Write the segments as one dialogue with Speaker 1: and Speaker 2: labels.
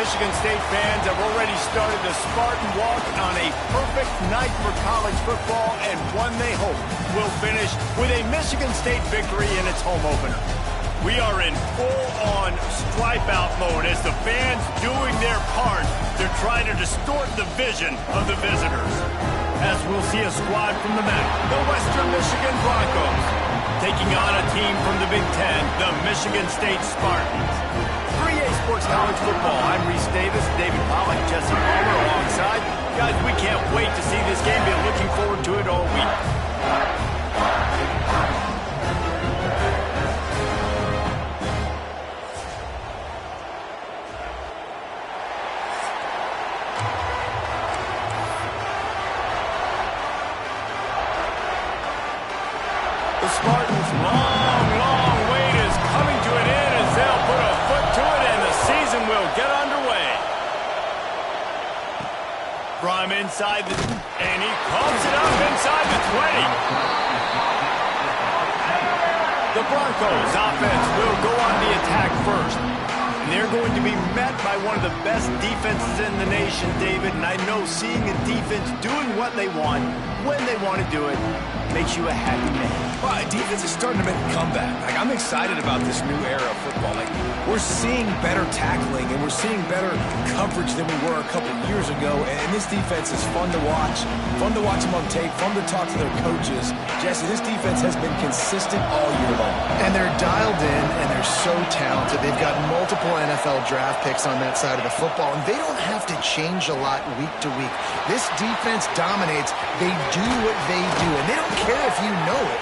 Speaker 1: Michigan State fans have already started the Spartan walk on a perfect night for college football, and one they hope will finish with a Michigan State victory in its home opener. We are in full-on stripe-out mode as the fans doing their part to try to distort the vision of the visitors. As we'll see a squad from the MAC, the Western Michigan Broncos, taking on a team from the Big Ten, the Michigan State Spartans. 3A Sports College Football. I'm Reese Davis, David Pollack, Jesse Palmer alongside. Guys, we can't wait to see this game. Been looking forward to it all week. The Spartans' long wait is coming to an end as they'll put a foot to it and the season will get underway. From inside and he pumps it up inside the 20. The Broncos offense will go on the attack first. And they're going to be met by one of the best defenses in the nation, David. And I know seeing a defense doing what they want, when they want to do it, makes you a happy man.
Speaker 2: Well, defense is starting to make a comeback. Like, I'm excited about this new era of football. Like, we're seeing better tackling and we're seeing better coverage than we were a couple years ago. And this defense is fun to watch them on tape, fun to talk to their coaches. Jesse, this defense has been consistent all year long.
Speaker 3: And they're dialed in and they're so talented. They've got multiple NFL draft picks on that side of the football, and they don't have to change a lot week to week. This defense dominates. They do what they do, and they don't care if you know it.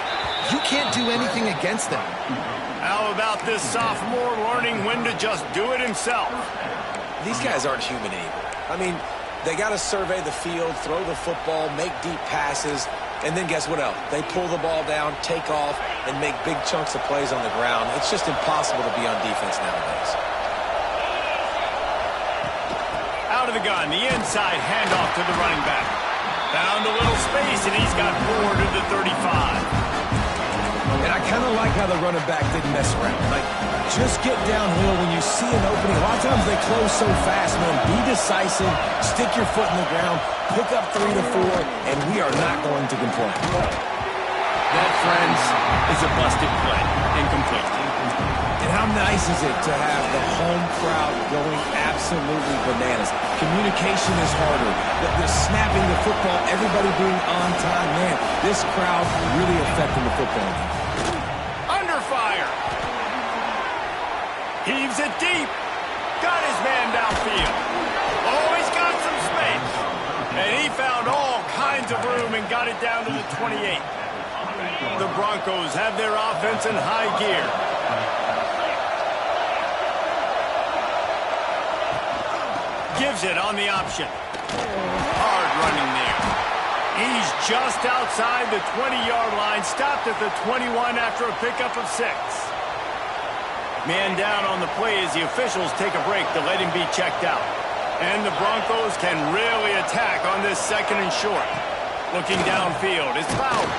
Speaker 3: You can't do anything against them.
Speaker 1: How about this sophomore learning when to just do it himself?
Speaker 2: These guys aren't human anymore. I mean, they got to survey the field, throw the football, make deep passes, and then guess what else? They pull the ball down, take off, and make big chunks of plays on the ground. It's just impossible to be on defense nowadays.
Speaker 1: Out of the gun, the inside handoff to the running back. Found a little space, and he's got 4 to the 35.
Speaker 2: And I kind of like how the running back didn't mess around. Like, just get downhill when you see an opening. A lot of times they close so fast, man. Be decisive, stick your foot in the ground, pick up 3 to 4, and we are not going to complain.
Speaker 1: That, friends, is a busted play. Incomplete.
Speaker 2: And how nice is it to have the home crowd going absolutely bananas? Communication is harder. The snapping the football, everybody being on time. Man, this crowd really affecting the football game.
Speaker 1: Under fire. Heaves it deep. Got his man downfield. Oh, he's got some space. And he found all kinds of room and got it down to the 28. The Broncos have their offense in high gear. Gives it on the option. Hard running there. He's just outside the 20-yard line. Stopped at the 21 after a pickup of 6. Man down on the play as the officials take a break to let him be checked out. And the Broncos can really attack on this 2nd and short. Looking downfield. It's fouled.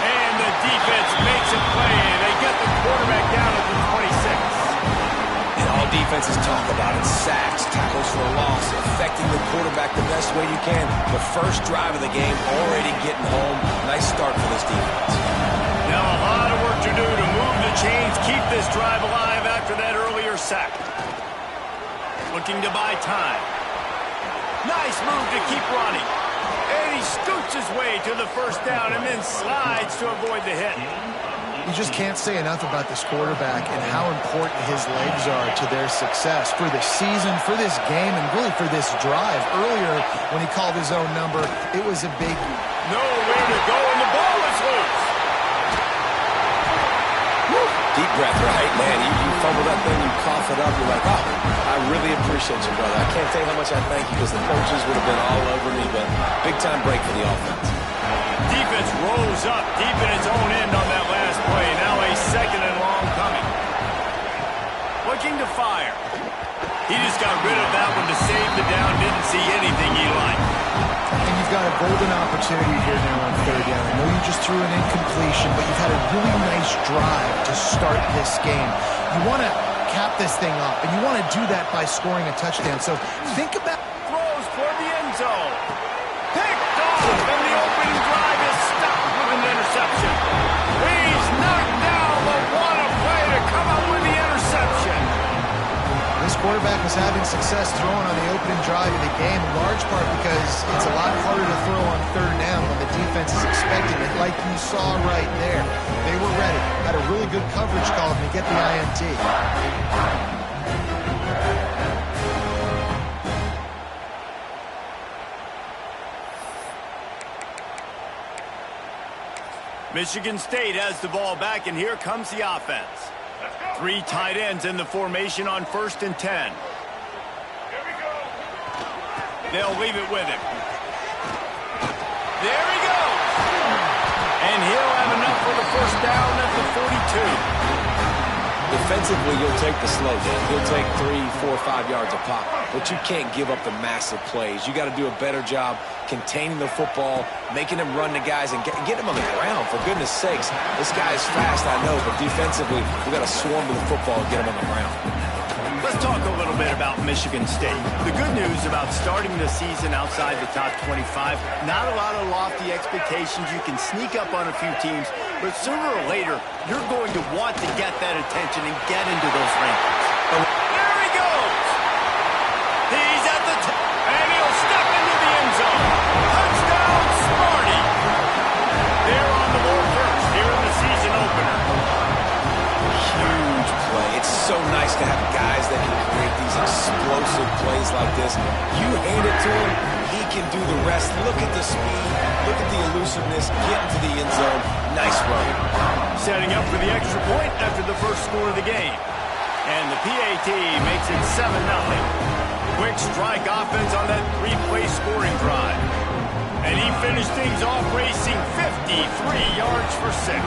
Speaker 1: And the defense makes a play. They get the quarterback down at the 26.
Speaker 2: And all defenses talk about it. Sacks, tackles for a loss, affecting the quarterback the best way you can. The first drive of the game, already getting home. Nice start for this defense.
Speaker 1: Now a lot of work to do to move the chains, keep this drive alive after that earlier sack. Looking to buy time. Nice move to keep running. And he scoots his way to the first down and then slides to avoid the hit.
Speaker 3: You just can't say enough about this quarterback and how important his legs are to their success for this season, for this game, and really for this drive. Earlier, when he called his own number, it was a big...
Speaker 1: Nowhere to go, and the ball is loose.
Speaker 2: Woo. Deep breath, right, man? You fumble that thing, you cough it up, you're like, oh, I really appreciate you, brother. I can't tell you how much I thank you because the coaches would have been all over me, but big-time break for the offense.
Speaker 1: Defense rose up deep in its own end on that last play. Now a 2nd and long coming. Looking to fire. He just got rid of that one to save the down. Didn't see anything he liked.
Speaker 3: And you've got a golden opportunity here now on 3rd down. I know you just threw an incompletion, but you've had a really nice drive to start this game. You want to cap this thing off, and you want to do that by scoring a touchdown. So think about...
Speaker 1: Throws for the end zone. Picked off, and the opening drive is stopped with an interception. He's knocked down, but what a play to come up with the interception.
Speaker 3: This quarterback was having success throwing on the opening drive of the game, in large part because it's a lot harder to throw on third down when the defense is expecting it, like you saw right there. They were ready. Had a really good coverage call to get the INT.
Speaker 1: Michigan State has the ball back, and here comes the offense. 3 tight ends in the formation on 1st and 10. They'll leave it with him. There he goes. And he'll have enough for the first down at the 42.
Speaker 2: Defensively, you'll take the slow down. You'll take 3, 4, 5 yards a pop, but you can't give up the massive plays. You got to do a better job containing the football, making him run the guys, and get him on the ground. For goodness sakes, this guy is fast, I know, but defensively, we got to swarm to the football and get him on the ground.
Speaker 1: Let's talk a little bit about Michigan State. The good news about starting the season outside the top 25, not a lot of lofty expectations. You can sneak up on a few teams, but sooner or later, you're going to want to get that attention and get into those rankings. There he goes! He's at the top, and he'll step into the end zone. Touchdown, Smarty! They're on the board first here in the season opener.
Speaker 2: Huge play. It's so nice to have guys that can create these explosive plays like this. You hand it to him, he can do the rest. Look at the speed, look at the elusiveness, get into the end zone. Nice run.
Speaker 1: Setting up for the extra point after the first score of the game. And the PAT makes it 7-0. Quick strike offense on that 3-play scoring drive. And he finished things off racing 53 yards for 6.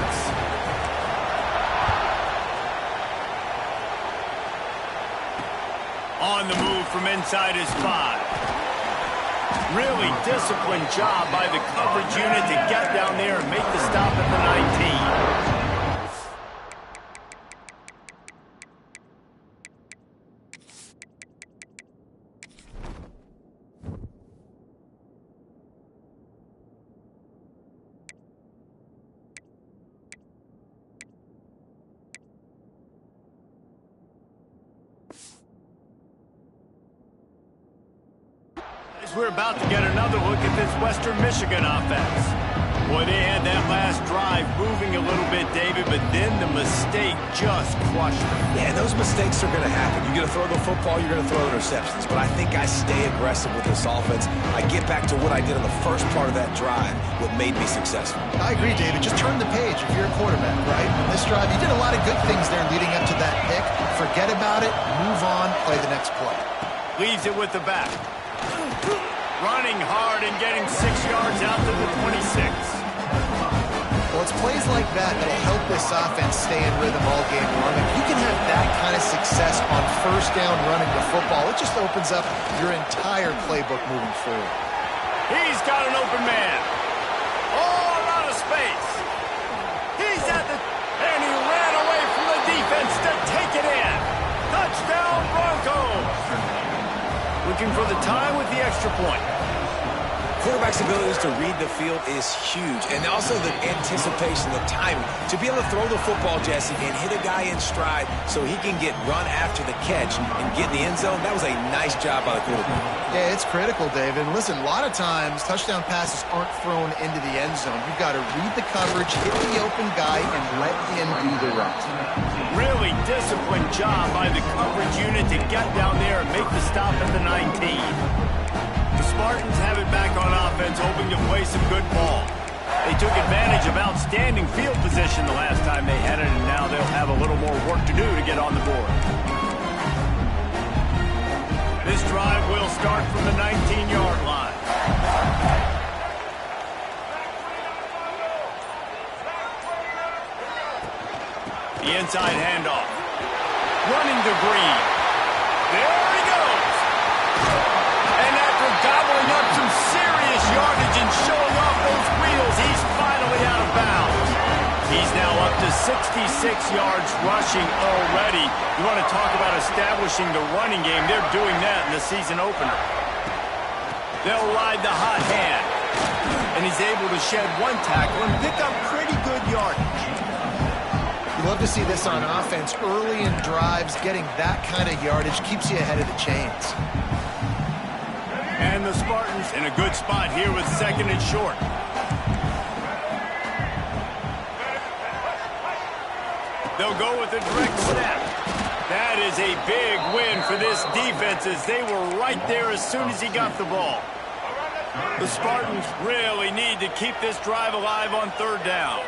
Speaker 1: On the move from inside his 5. Really disciplined job by the coverage unit to get down there and make the stop at the 19. We're about to get another look at this Western Michigan offense. Boy, they had that last drive moving a little bit, David, but then the mistake just crushed them.
Speaker 2: Yeah, those mistakes are going to happen. You're going to throw the football, you're going to throw interceptions. But I think I stay aggressive with this offense. I get back to what I did on the first part of that drive, what made me successful.
Speaker 3: I agree, David. Just turn the page if you're a quarterback, right? On this drive, you did a lot of good things there leading up to that pick. Forget about it, move on, play the next play.
Speaker 1: Leaves it with the back. Running hard and getting 6 yards out to the 26.
Speaker 3: Well, it's plays like that that'll help this offense stay in rhythm all game long. If you can have that kind of success on first down running the football, it just opens up your entire playbook moving forward.
Speaker 1: He's got an open man. All out of space. He's at the... And he ran away from the defense to take it in. Touchdown, Broncos. Looking for the time with the extra point.
Speaker 2: Quarterback's abilities to read the field is huge, and also the anticipation, the timing. To be able to throw the football, Jesse, and hit a guy in stride so he can get run after the catch and get in the end zone, that was a nice job by the quarterback.
Speaker 3: Yeah, it's critical, David. Listen, a lot of times touchdown passes aren't thrown into the end zone. You've got to read the coverage, hit the open guy, and let him do the rest.
Speaker 1: Really disciplined job by the coverage unit to get down there and make the stop at the 19. The Spartans have it back on offense, hoping to play some good ball. They took advantage of outstanding field position the last time they had it, and now they'll have a little more work to do to get on the board. This drive will start from the 19-yard line. The inside handoff. Running to Green. There he goes. And after gobbling up some serious yardage and showing off those wheels, he's finally out of bounds. He's now up to 66 yards rushing already. You want to talk about establishing the running game. They're doing that in the season opener. They'll ride the hot hand. And he's able to shed one tackle and pick up pretty good yardage.
Speaker 3: You love to see this on offense. Early in drives, getting that kind of yardage keeps you ahead of the chains.
Speaker 1: And the Spartans in a good spot here with 2nd and short. They'll go with a direct snap. That is a big win for this defense as they were right there as soon as he got the ball. The Spartans really need to keep this drive alive on 3rd down.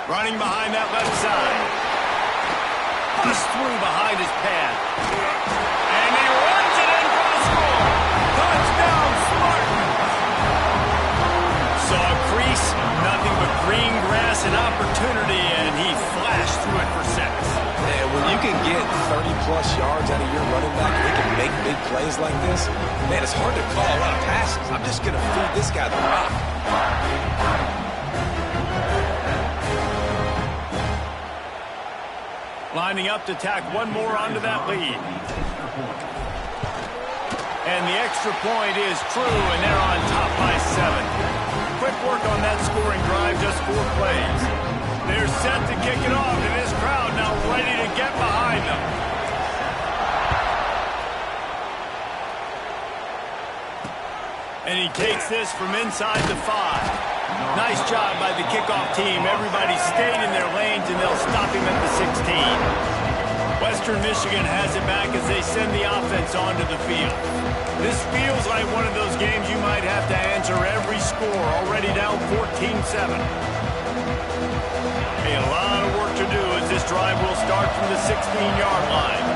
Speaker 1: Running behind that left side. Bust through behind his pad. And he runs it in for the score. Touchdown, Spartans! Saw a crease, nothing but green grass and opportunity, and he flashed through it for 6.
Speaker 2: Man, when you can get 30-plus yards out of your running back and he can make big plays like this, man, it's hard to call a lot of passes. I'm just going to feed this guy the rock.
Speaker 1: Lining up to tack one more onto that lead. And the extra point is true, and they're on top by 7. Quick work on that scoring drive, just 4 plays. They're set to kick it off, and this crowd now ready to get behind them. And he takes this from inside the 5. Nice job by the kickoff team. Everybody stayed in their lanes, and they'll stop him at the 16. Western Michigan has it back as they send the offense onto the field. This feels like one of those games you might have to answer every score, already down 14-7. Hey, a lot of work to do as this drive will start from the 16-yard line.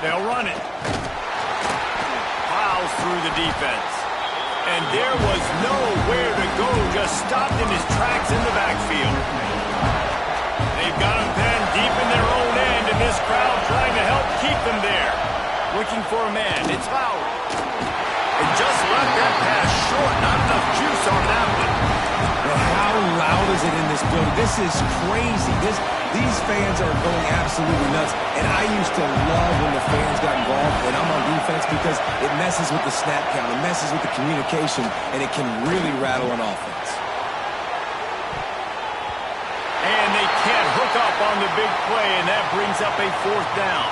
Speaker 1: They'll run it. Plows through the defense. And there was nowhere to go, just stopped in his tracks in the backfield. They've got him penned deep in their own end, and this crowd trying to help keep them there. Looking for a man. It's Lowry. And just left that pass short. Not enough juice on that one.
Speaker 2: Well, how loud is it in this building? This is crazy. These fans are going absolutely nuts. And I used to love when the fans got involved when I'm on defense because it messes with the snap count. It messes with the communication, and it can really rattle an offense.
Speaker 1: And they can't hook up on the big play, and that brings up a 4th down.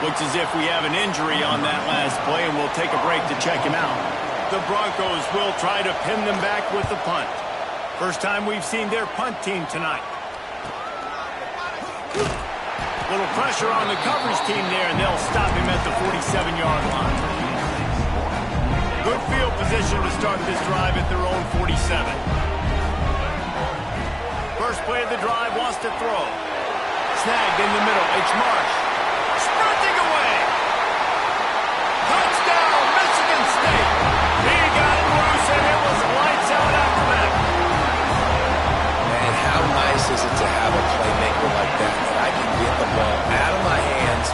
Speaker 1: Looks as if we have an injury on that last play, and we'll take a break to check him out. The Broncos will try to pin them back with the punt. First time we've seen their punt team tonight. Little pressure on the coverage team there, and they'll stop him at the 47-yard line. Good field position to start this drive at their own 47. First play of the drive, wants to throw. Snagged in the middle. It's Marsh. Sprinting away. Touchdown, Michigan State. He got it loose, and it was lights out after that.
Speaker 2: Man, how nice is it to have a playmaker like that I can get the ball out of my hands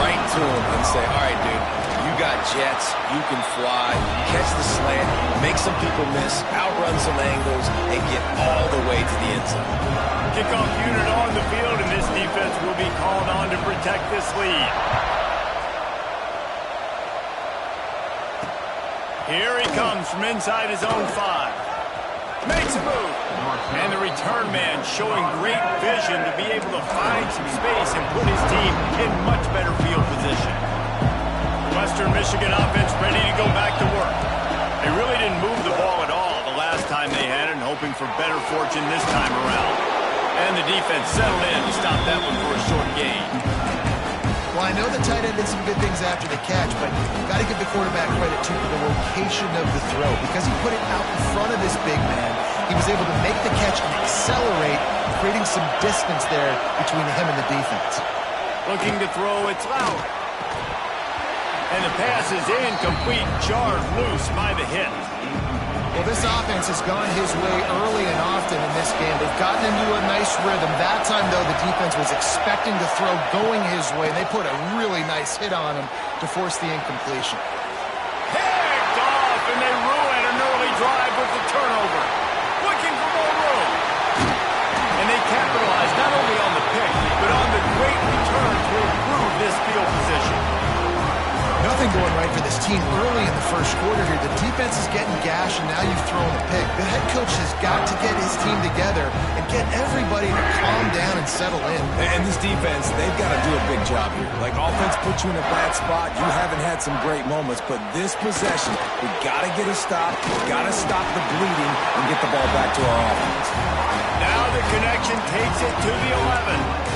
Speaker 2: right to him and say, all right, dude, you got jets, you can fly, catch the slant, make some people miss, outrun some angles, and get all the way to the end zone.
Speaker 1: Kickoff unit on the field, and this defense will be called on to protect this lead. Here he comes from inside his own 5. Makes a move. And the return man showing great vision to be able to find some space and put his team in much better field position. Western Michigan offense ready to go back to work. They really didn't move the ball at all the last time they had it, and hoping for better fortune this time around. And the defense settled in to stop that one for a short gain.
Speaker 3: Well, I know the tight end did some good things after the catch, but you've got to give the quarterback credit, too, for the location of the throw. Because he put it out in front of this big man, he was able to make the catch and accelerate, creating some distance there between him and the defense.
Speaker 1: Looking to throw, it's Lowry. And the pass is incomplete, jarred loose by the hit.
Speaker 3: Well, this offense has gone his way early and often in this game. They've gotten into a nice rhythm. That time, though, the defense was expecting the throw going his way. They put a really nice hit on him to force the incompletion.
Speaker 1: turnover. Looking for more room. And they capitalize not only on the pick, but on the great return to improve this field position.
Speaker 3: Nothing going right for this team early in the first quarter here. The defense is getting gashed, and now you've thrown a pick. The head coach has got to get his team together and get everybody to calm down and settle in.
Speaker 2: And this defense, they've got to do a big job here. Like, offense puts you in a bad spot. You haven't had some great moments, but this possession, we got to get a stop. We got to stop the bleeding and get the ball back to our offense.
Speaker 1: Now the connection takes it to the 11.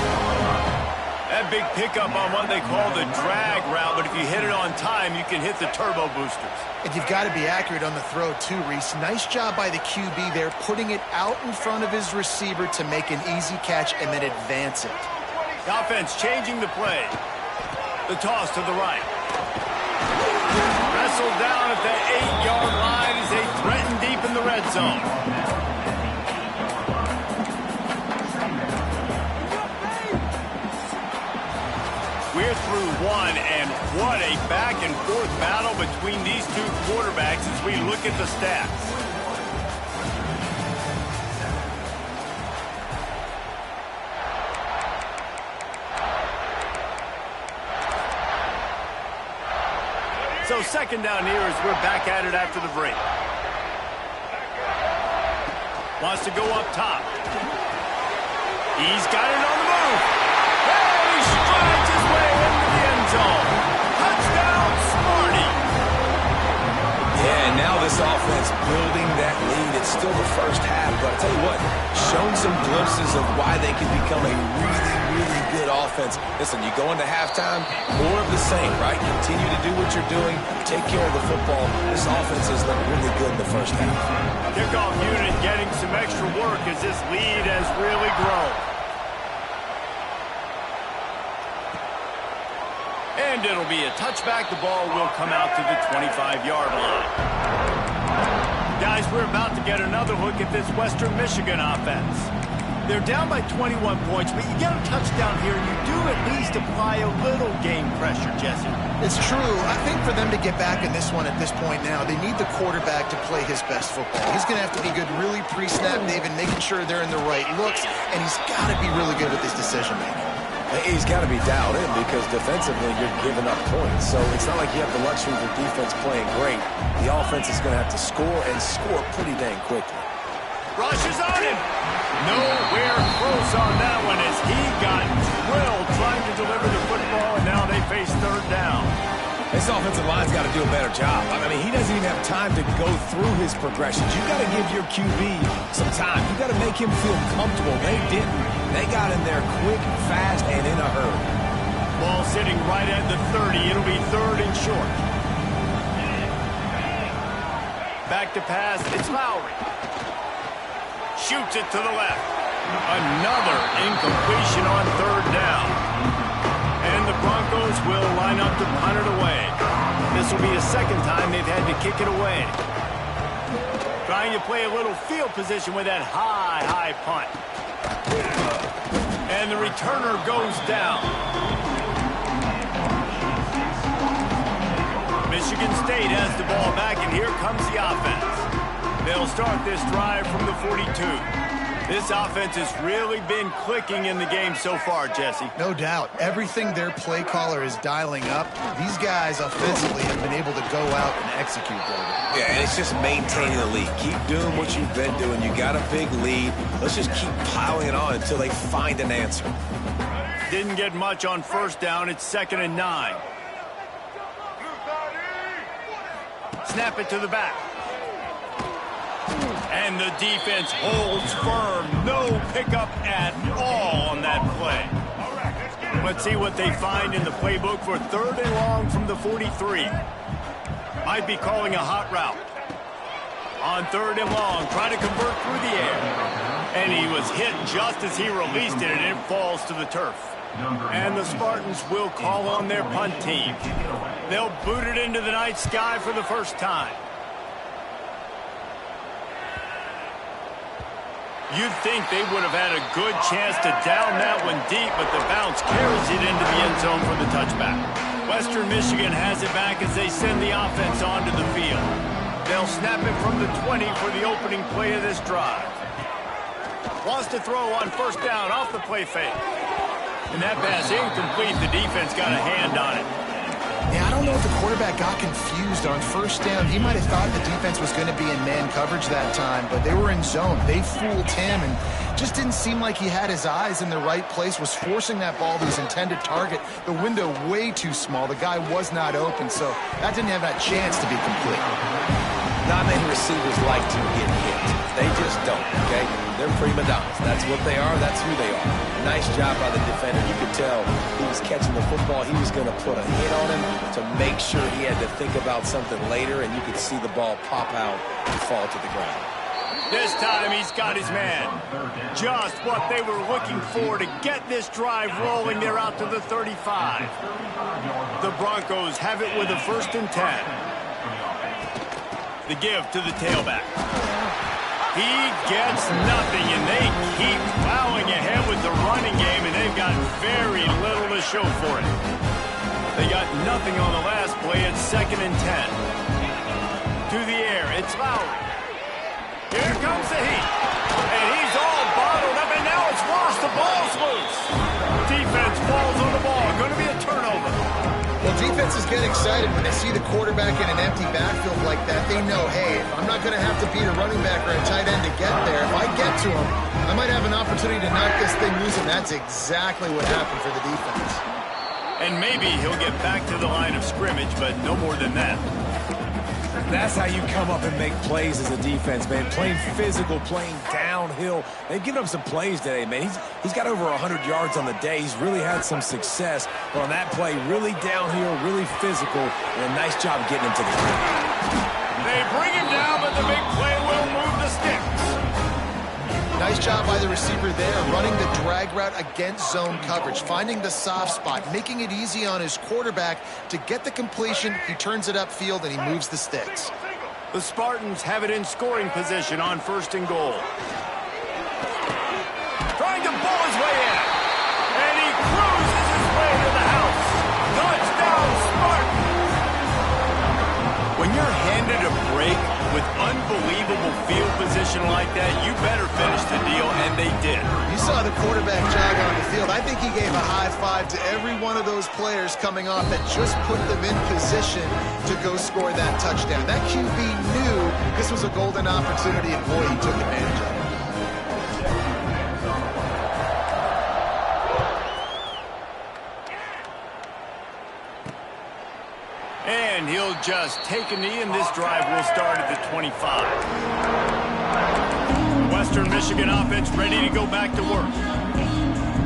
Speaker 1: That big pickup on what they call the drag route, but if you hit it on time, you can hit the turbo boosters.
Speaker 3: And you've got to be accurate on the throw, too, Reese. Nice job by the QB there, putting it out in front of his receiver to make an easy catch and then advance it.
Speaker 1: The offense changing the play. The toss to the right. Wrestled down at the 8-yard line as they threaten deep in the red zone. We're through one, and what a back-and-forth battle between these two quarterbacks as we look at the stats. So second down here as we're back at it after the break. Wants to go up top. He's got it on the move. He strides his way into the end zone. Touchdown, Smarty.
Speaker 2: Yeah, and now this offense building that lead. It's still the first half, but I'll tell you what, shown some glimpses of why they can become a really good offense. Listen, you go into halftime, more of the same, right? Continue to do what you're doing, take care of the football. This offense has looked really good in the first half.
Speaker 1: Kickoff unit getting some extra work as this lead has really grown. And it'll be a touchback. The ball will come out to the 25-yard line. Guys, we're about to get another look at this Western Michigan offense. They're down by 21 points, but you get a touchdown here, and you do at least apply a little game pressure, Jesse.
Speaker 3: It's true. I think for them to get back in this one at this point now, they need the quarterback to play his best football. He's going to have to be good really pre-snap, David, making sure they're in the right looks, and he's got to be really good with his decision-making.
Speaker 2: He's got to be dialed in because defensively you're giving up points. So it's not like you have the luxury of the defense playing great. The offense is going to have to score and score pretty dang quickly.
Speaker 1: Rushes on him. Nowhere close on that one as he got drilled trying to deliver the football, and now they face third down.
Speaker 2: This offensive line's got to do a better job. I mean, he doesn't even have time to go through his progressions. You've got to give your QB some time. You've got to make him feel comfortable. They didn't. They got in there quick, fast, and in a hurry.
Speaker 1: Ball sitting right at the 30. It'll be third and short. Back to pass. It's Lowry. Shoots it to the left. Another incompletion on third down. And the Broncos will line up to punt it away. This will be the second time they've had to kick it away. Trying to play a little field position with that high punt. And the returner goes down. Michigan State has the ball back, and here comes the offense. They'll start this drive from the 42. This offense has really been clicking in the game so far, Jesse.
Speaker 3: No doubt. Everything their play caller is dialing up, these guys offensively have been able to go out and execute, David.
Speaker 2: Yeah, and it's just maintaining the lead. Keep doing what you've been doing. You got a big lead. Let's just keep piling it on until they find an answer.
Speaker 1: Didn't get much on first down. It's 2nd and 9. Snap it to the back. And the defense holds firm. No pickup at all on that play. Let's see what they find in the playbook for third and long from the 43. Might be calling a hot route. On third and long, trying to convert through the air. And he was hit just as he released it, and it falls to the turf. And the Spartans will call on their punt team. They'll boot it into the night sky for the first time. You'd think they would have had a good chance to down that one deep, but the bounce carries it into the end zone for the touchback. Western Michigan has it back as they send the offense onto the field. They'll snap it from the 20 for the opening play of this drive. Wants to throw on first down off the play fake. And that pass incomplete. The defense got a hand on it.
Speaker 3: Yeah, I don't know if the quarterback got confused on first down. He might have thought the defense was going to be in man coverage that time, but they were in zone. They fooled him and just didn't seem like he had his eyes in the right place, was forcing that ball to his intended target. The window way too small. The guy was not open, so that didn't have that chance to be complete.
Speaker 2: Not many receivers like to get hit. They just don't, okay? They're prima donnas. That's what they are. That's who they are. Nice job by the defender. You could tell he was catching the football. He was going to put a hit on him to make sure he had to think about something later, and you could see the ball pop out and fall to the ground.
Speaker 1: This time he's got his man. Just what they were looking for to get this drive rolling. They're out to the 35. The Broncos have it with a 1st and 10. The give to the tailback. He gets nothing, and they keep plowing ahead with the running game, and they've got very little to show for it. They got nothing on the last play. It's 2nd and 10. To the air, it's Lowry. Here comes the heat. And he's all bottled up, and now it's lost. The ball's loose. Defense falls on the ball. Going to be a turnover.
Speaker 3: Well, defenses get excited when they see the quarterback in an empty backfield like that. They know, hey, I'm not going to have to beat a running back or a tight end to get there. If I get to him, I might have an opportunity to knock this thing loose, and that's exactly what happened for the defense.
Speaker 1: And maybe he'll get back to the line of scrimmage, but no more than that.
Speaker 2: That's how you come up and make plays as a defense, man. Playing physical, playing downhill. They've given up some plays today, man. He's got over 100 yards on the day. He's really had some success. But on that play, really downhill, really physical, and a nice job getting him to the ground.
Speaker 1: They bring him down, but the big play will move the sticks.
Speaker 3: Nice job by the receiver there, running the drag route against zone coverage, finding the soft spot, making it easy on his quarterback to get the completion. He turns it upfield, and he moves the sticks.
Speaker 1: The Spartans have it in scoring position on 1st and goal. Trying to pull his way in. And he cruises his way to the house. Touchdown, Spartans! When you're handed a break with unbelievable field position like that, you better finish the deal, and they did.
Speaker 3: You saw the quarterback jog on the field. I think he gave a high five to every one of those players coming off that just put them in position to go score that touchdown. That QB knew this was a golden opportunity, and boy, he took advantage of it.
Speaker 1: And he'll just take a knee, and this drive will start at the 25. Western Michigan offense ready to go back to work.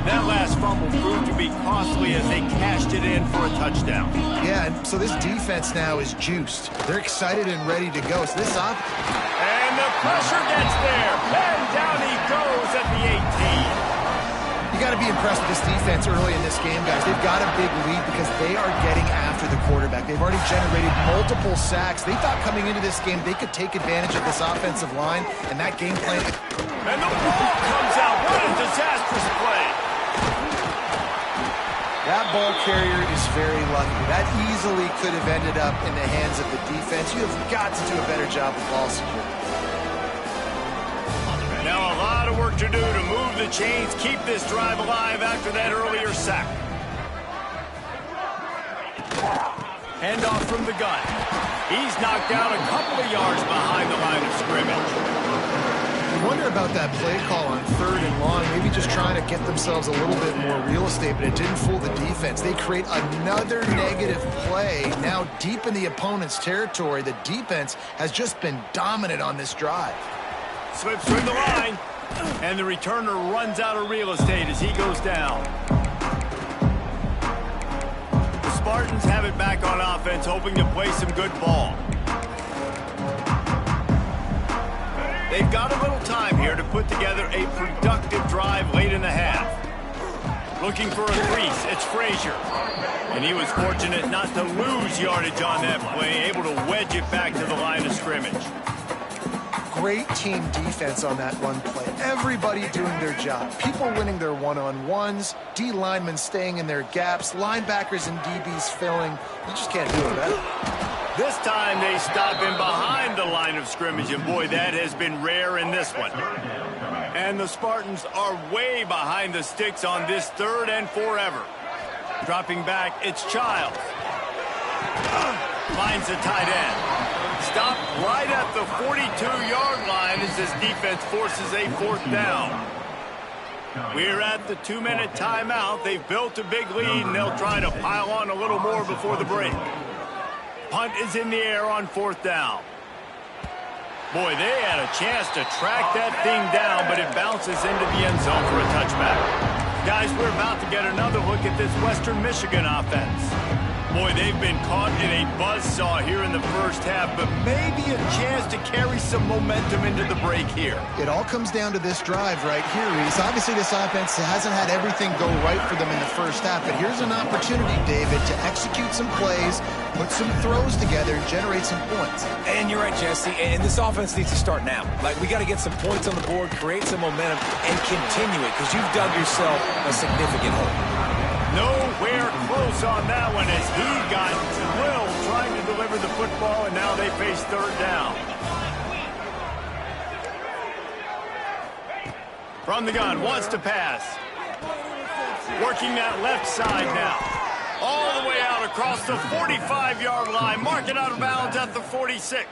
Speaker 1: That last fumble proved to be costly as they cashed it in for a touchdown.
Speaker 3: Yeah, and so this defense now is juiced. They're excited and ready to go. So this
Speaker 1: and the pressure gets there. And down he goes at the 18.
Speaker 3: You got to be impressed with this defense early in this game, guys. They've got a big lead because they are getting after the quarterback. They've already generated multiple sacks. They thought coming into this game they could take advantage of this offensive line and that game plan.
Speaker 1: And the ball comes out. What a disastrous play.
Speaker 3: That ball carrier is very lucky. That easily could have ended up in the hands of the defense. You have got to do a better job with ball security.
Speaker 1: Now a lot of work to do to move the chains, keep this drive alive after that earlier sack. Handoff from the gun. He's knocked down a couple of yards behind the line of scrimmage.
Speaker 3: I wonder about that play call on 3rd and long, maybe just trying to get themselves a little bit more real estate, but it didn't fool the defense. They create another negative play now deep in the opponent's territory. The defense has just been dominant on this drive.
Speaker 1: Slips through the line, and the returner runs out of real estate as he goes down. The Spartans have it back on offense, hoping to play some good ball. They've got a little time here to put together a productive drive late in the half. Looking for a crease, it's Frazier. And he was fortunate not to lose yardage on that play, able to wedge it back to the line of scrimmage.
Speaker 3: Great team defense on that one play. Everybody doing their job. People winning their one-on-ones, D linemen staying in their gaps, linebackers and DBs filling. You just can't do it better.
Speaker 1: This time they stop him behind the line of scrimmage, and boy, that has been rare in this one. And the Spartans are way behind the sticks on this 3rd and forever. Dropping back, it's Childs. Finds the tight end. Stopped right at the 42-yard line as this defense forces a 4th down. We're at the 2-minute timeout. They've built a big lead, and they'll try to pile on a little more before the break. Punt is in the air on 4th down. Boy, they had a chance to track that thing down, but it bounces into the end zone for a touchback. Guys, we're about to get another look at this Western Michigan offense. Boy, they've been caught in a buzzsaw here in the first half, but maybe a chance to carry some momentum into the break here.
Speaker 3: It all comes down to this drive right here, Reese. Obviously, this offense hasn't had everything go right for them in the first half, but here's an opportunity, David, to execute some plays, put some throws together, and generate some points.
Speaker 2: And you're right, Jesse, and this offense needs to start now. Like, we got to get some points on the board, create some momentum, and continue it, because you've dug yourself a significant hole.
Speaker 1: Nowhere close on that one as he got Will trying to deliver the football, and now they face 3rd down. From the gun, wants to pass. Working that left side now. All the way out across the 45-yard line. Mark it out of bounds at the 46.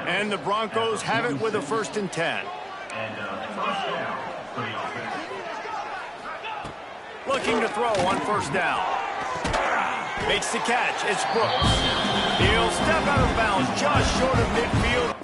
Speaker 1: And the Broncos have it with a 1st and 10. Looking to throw on 1st down. Makes the catch. It's Brooks. He'll step out of bounds just short of midfield.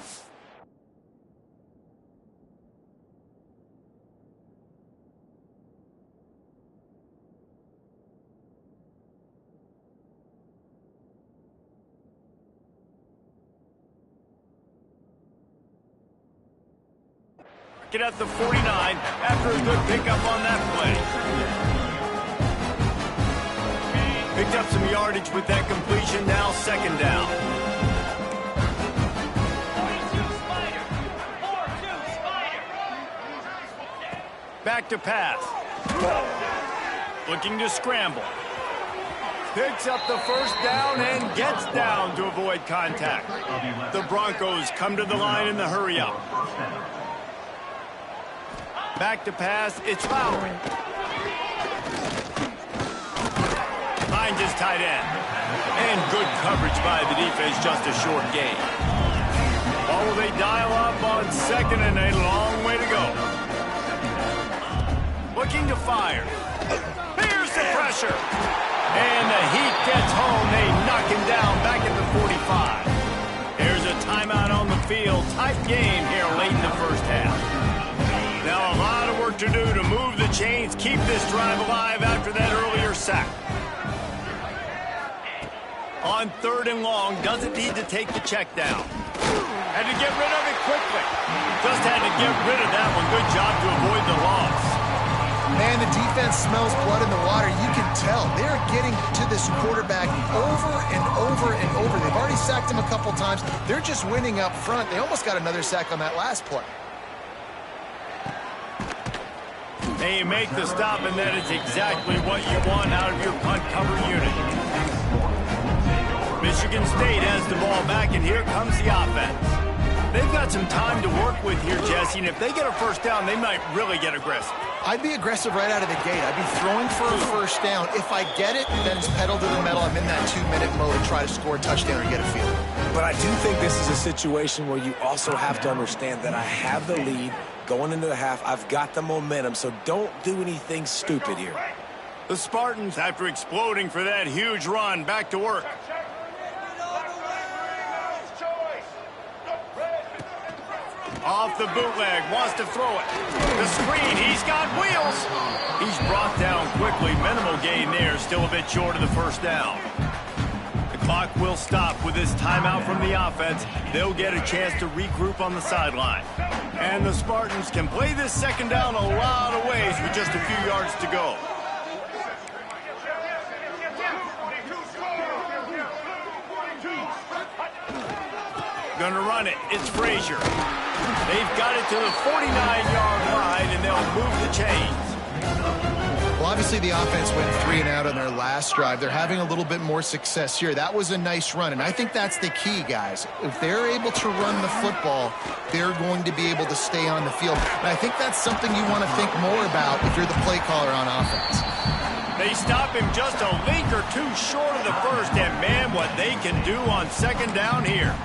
Speaker 1: Get at the 49 after a good pickup on that play. Picked up some yardage with that completion, now 2nd down. Back to pass. Looking to scramble. Picks up the 1st down and gets down to avoid contact. The Broncos come to the line in the hurry up. Back to pass, it's Lowry. Finds his tight end. And good coverage by the defense, just a short gain. Oh, they dial up on 2nd and a long way to go. Looking to fire. Here's the pressure. And the heat gets home. They knock him down back at the 45. There's a timeout on the field. Tight game here late in the first half. Now a lot of work to do to move the chains, keep this drive alive after that earlier sack. On 3rd and long, doesn't need to take the check down. Had to get rid of it quickly. Just had to get rid of that one. Good job to avoid the loss.
Speaker 3: Man, the defense smells blood in the water. You can tell. They're getting to this quarterback over and over and over. They've already sacked him a couple times. They're just winning up front. They almost got another sack on that last play.
Speaker 1: They make the stop, and that is exactly what you want out of your punt cover unit. Michigan State has the ball back, and here comes the offense. They've got some time to work with here, Jesse, and if they get a 1st down, they might really get aggressive.
Speaker 3: I'd be aggressive right out of the gate. I'd be throwing for a 1st down. If I get it, then it's pedal to the metal. I'm in that 2-minute mode and try to score a touchdown or get a field.
Speaker 2: But I do think this is a situation where you also have to understand that I have the lead going into the half. I've got the momentum, so don't do anything stupid here.
Speaker 1: The Spartans, after exploding for that huge run, back to work. Off the bootleg, wants to throw it. The screen, he's got wheels. He's brought down quickly. Minimal gain there, still a bit short of the 1st down. The clock will stop with this timeout from the offense. They'll get a chance to regroup on the sideline. And the Spartans can play this 2nd down a lot of ways with just a few yards to go. Gonna run it. It's Frazier. They've got it to the 49-yard line, and they'll move the chains.
Speaker 3: Well, Obviously, the offense went 3 and out on their last drive. They're having a little bit more success here. That was a nice run, and I think that's the key, guys. If they're able to run the football, they're going to be able to stay on the field. And I think that's something you want to think more about if you're the play caller on offense.
Speaker 1: They stop him just a link or two short of the first, and man, what they can do on second down here.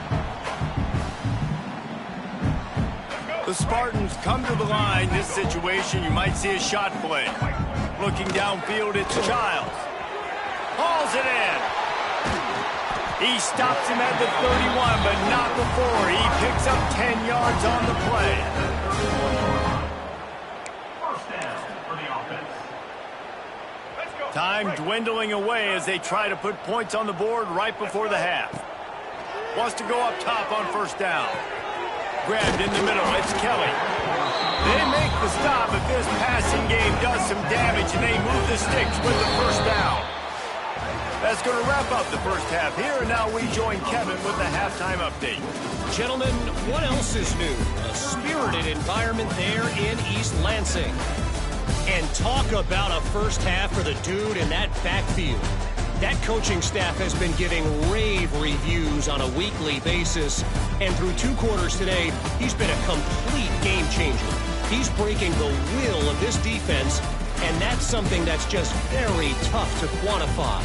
Speaker 1: The Spartans come to the line. This situation, you might see a shot play. Looking downfield, it's Childs. Hauls it in. He stops him at the 31, but not before. He picks up 10 yards on the play. Time dwindling away as they try to put points on the board right before the half. Wants to go up top on first down. Grabbed in the middle, it's Kelly. They make the stop, but this passing game does some damage, and they move the sticks with the first down. That's going to wrap up the first half here, and now we join Kevin with the halftime update.
Speaker 4: Gentlemen, what else is new? A spirited environment there in East Lansing. And talk about a first half for the dude in that backfield. That coaching staff has been giving rave reviews on a weekly basis. And through 2 quarters today, he's been a complete game changer. He's breaking the will of this defense, and that's something that's just very tough to quantify.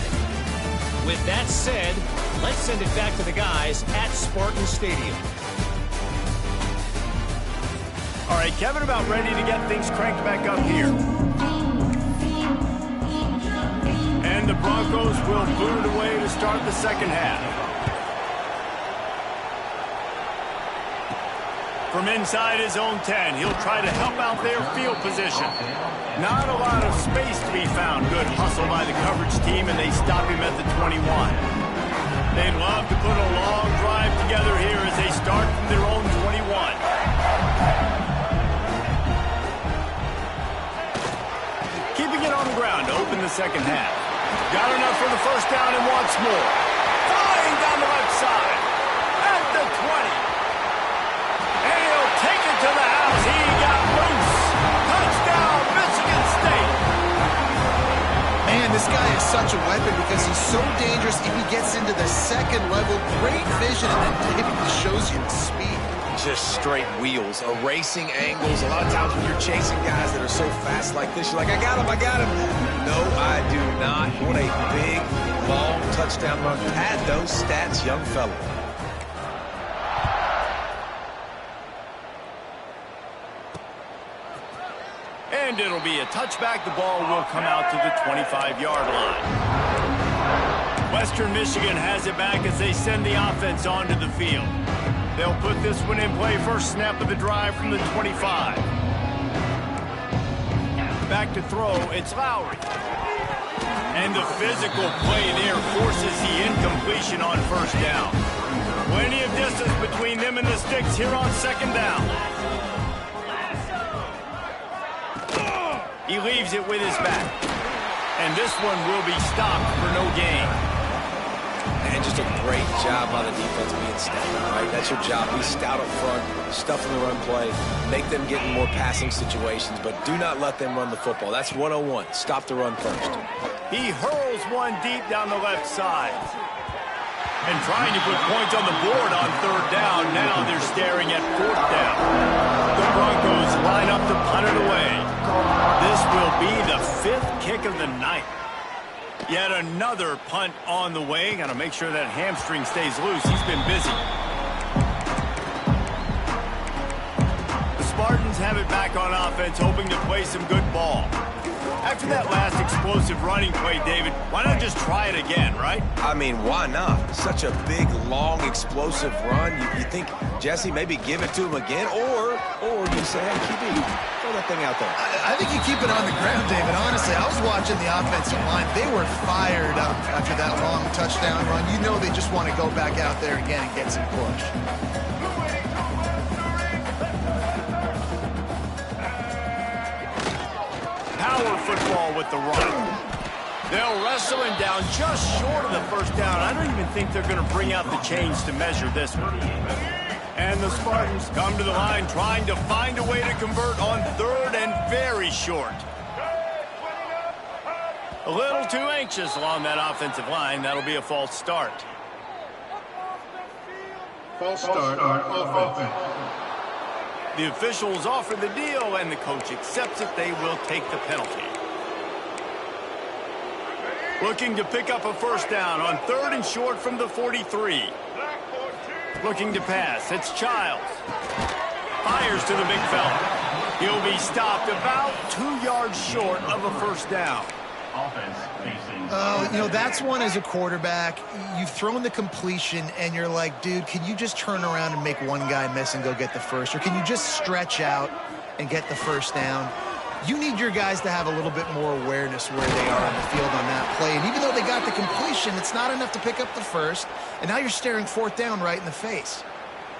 Speaker 4: With that said, let's send it back to the guys at Spartan Stadium.
Speaker 1: All right, Kevin, about ready to get things cranked back up here. And the Broncos will boot it away to start the second half. From inside his own 10, he'll try to help out their field position. Not a lot of space to be found. Good hustle by the coverage team, and they stop him at the 21. They'd love to put a long drive together here as they start from their own 21. Keeping it on the ground to open the second half. Got enough for the first down and wants more. Flying down the left side. At the 20. And he'll take it to the house. He got loose. Touchdown, Michigan State.
Speaker 3: Man, this guy is such a weapon because he's so dangerous if he gets into the second level. Great vision, and then David shows you the speed.
Speaker 2: Just straight wheels, erasing angles. A lot of times when you're chasing guys that are so fast like this, you're like, I got him, I got him. No, I do not. What a big, long touchdown run. Had those stats, young fella.
Speaker 1: And it'll be a touchback. The ball will come out to the 25-yard line. Western Michigan has it back as they send the offense onto the field. They'll put this one in play first snap of the drive from the 25. Back to throw, it's Lowry. And the physical play there forces the incompletion on first down. Plenty of distance between them and the sticks here on second down. He leaves it with his back. And this one will be stopped for no gain.
Speaker 2: And just a great job by the defense being stout, right? That's your job. Be stout up front, stuff in the run play, make them get in more passing situations, but do not let them run the football. That's 101. Stop the run first.
Speaker 1: He hurls one deep down the left side. And trying to put points on the board on third down. Now they're staring at fourth down. The Broncos line up to punt it away. This will be the 5th kick of the night. Yet another punt on the way. Got to make sure that hamstring stays loose. He's been busy. The Spartans have it back on offense, hoping to play some good ball. After that last explosive running play, David, why not just try it again, right?
Speaker 2: I mean, why not? Such a big, long, explosive run. You think, Jesse, maybe give it to him again, or you say, hey, QB, throw that thing out there.
Speaker 3: I think you keep it on the ground, David. Honestly, I was watching the offensive line. They were fired up after that long touchdown run. You know they just want to go back out there again and get some push.
Speaker 1: Power football with the run. They'll wrestle him down just short of the first down. I don't even think they're going to bring out the chains to measure this one. And the Spartans come to the line trying to find a way to convert on third and very short. A little too anxious along that offensive line. That'll be a false start.
Speaker 5: False start on offense.
Speaker 1: The officials offer the deal, and the coach accepts it. They will take the penalty. Looking to pick up a first down on 3rd and short from the 43. Looking to pass. It's Childs. Fires to the big fella. He'll be stopped about 2 yards short of a first down.
Speaker 3: You know, that's one as a quarterback. You've thrown the completion, and you're like, dude, can you just turn around and make one guy miss and go get the first? Or can you just stretch out and get the first down? You need your guys to have a little bit more awareness where they are on the field on that play. And even though they got the completion, it's not enough to pick up the first. And now you're staring 4th down right in the face.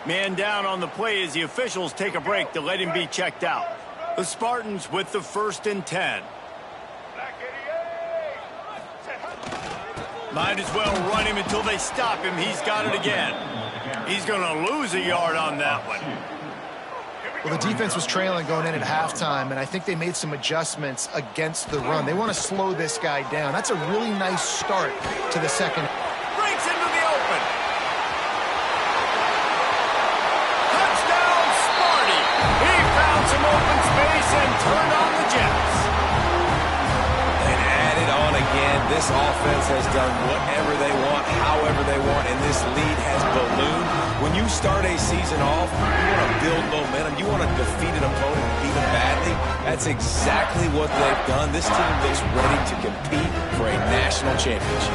Speaker 1: Man down on the play as the officials take a break to let him be checked out. The Spartans with the 1st and 10. Might as well run him until they stop him. He's got it again. He's going to lose a yard on that one.
Speaker 3: Well, the defense was trailing going in at halftime, and I think they made some adjustments against the run. They want to slow this guy down. That's a really nice start to the second.
Speaker 1: Breaks into the open. Touchdown, Sparty. He found some open space and turned on the Jets.
Speaker 2: And added on again, this offense has done whatever they want, however they want, and this lead has ballooned. When you start a season off, you want to build momentum. You want to defeat an opponent and beat them badly. That's exactly what they've done. This team looks ready to compete for a national championship.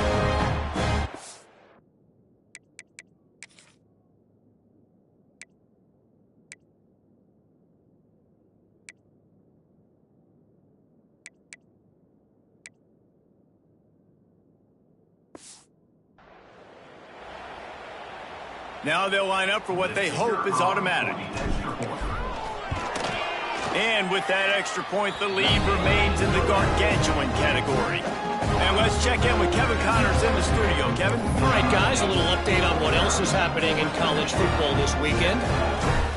Speaker 1: Now they'll line up for what they hope is automatic. And with that extra point, the lead remains in the gargantuan category. And let's check in with Kevin Connors in the studio. Kevin?
Speaker 4: All right, guys, a little update on what else is happening in college football this weekend.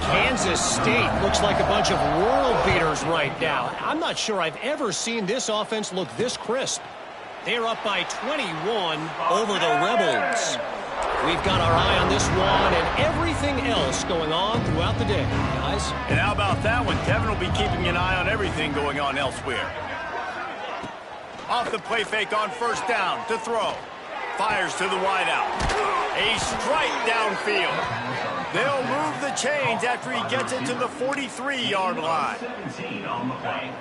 Speaker 4: Kansas State looks like a bunch of world beaters right now. I'm not sure I've ever seen this offense look this crisp. They're up by 21 over the Rebels. We've got our eye on this one and everything else going on throughout the day, guys.
Speaker 1: And how about that one? Kevin will be keeping an eye on everything going on elsewhere. Off the play fake on first down to throw. Fires to the wideout. A strike downfield. They'll move the chains after he gets it to the 43-yard line.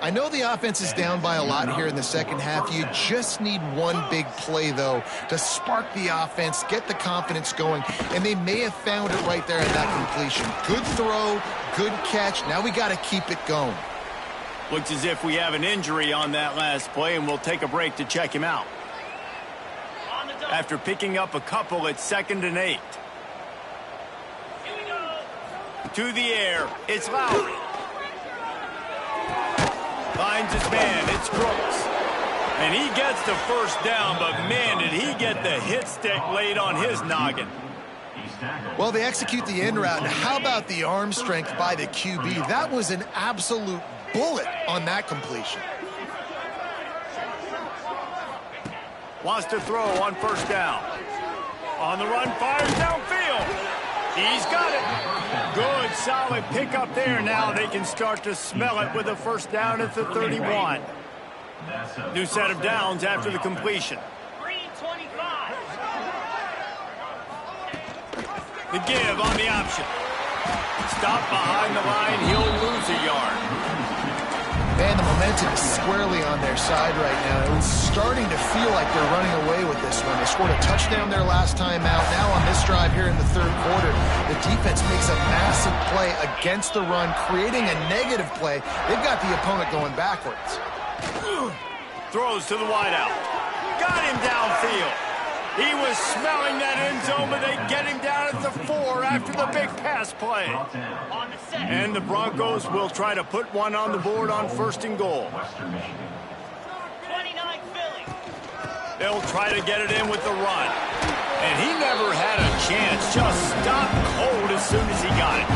Speaker 3: I know the offense is down by a lot here in the second half. You just need one big play, though, to spark the offense, get the confidence going, and they may have found it right there in that completion. Good throw, good catch. Now we got to keep it going.
Speaker 1: Looks as if we have an injury on that last play, and we'll take a break to check him out. After picking up a couple at 2nd and 8. To the air, it's Lowry. Finds his man, it's Crooks. And he gets the first down, but man, did he get the hit stick laid on his noggin.
Speaker 3: Well, they execute the end route. Now, how about the arm strength by the QB? That was an absolute bullet on that completion.
Speaker 1: Wants to throw on first down. On the run, fires downfield. He's got it. Good, solid pickup there. Now they can start to smell it with a first down at the 31. New set of downs after the completion. The give on the option. Stop behind the line. He'll lose a yard.
Speaker 3: Man, the momentum is squarely on their side right now. It was starting to feel like they're running away with this one. They scored a touchdown their last time out. Now on this drive here in the third quarter, the defense makes a massive play against the run, creating a negative play. They've got the opponent going backwards.
Speaker 1: Throws to the wideout. Got him downfield. He was smelling that end zone, but they get him down at the 4 after the big pass play. And the Broncos will try to put one on the board on 1st and goal. They'll try to get it in with the run. And he never had a chance. Just stopped cold as soon as he got it.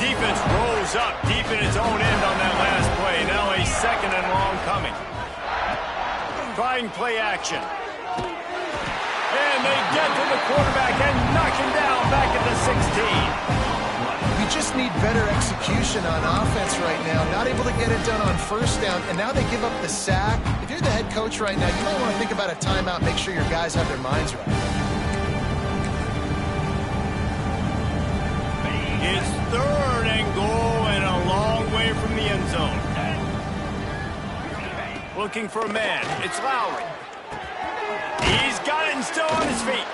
Speaker 1: Defense rose up deep in its own end on that last play. Now a 2nd and long coming. Tries trying play action. And they get to the quarterback and knock him down back at the 16.
Speaker 3: We just need better execution on offense right now. Not able to get it done on first down, and now they give up the sack. If you're the head coach right now, you might want to think about a timeout, make sure your guys have their minds right.
Speaker 1: It's 3rd and goal and a long way from the end zone. Looking for a man. It's Lowry. He's got it and still on his feet.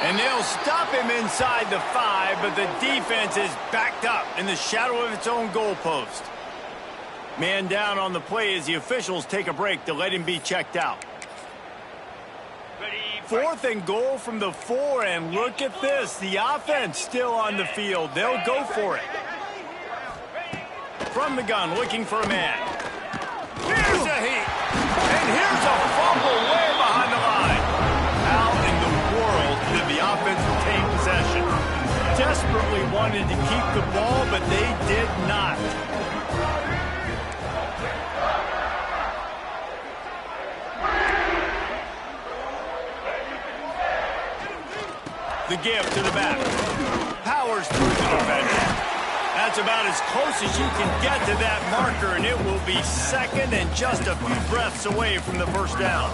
Speaker 1: And they'll stop him inside the 5, but the defense is backed up in the shadow of its own goalpost. Man down on the play as the officials take a break to let him be checked out. 4th and goal from the 4, and look at this. The offense still on the field. They'll go for it. From the gun, looking for a man. Here's a heat. And here's a fumble way behind the line. How in the world did the offense retain possession? Desperately wanted to keep the ball, but they did not. The give to the back. Powers through the defender. That's about as close as you can get to that marker, and it will be 2nd and just a few breaths away from the first down.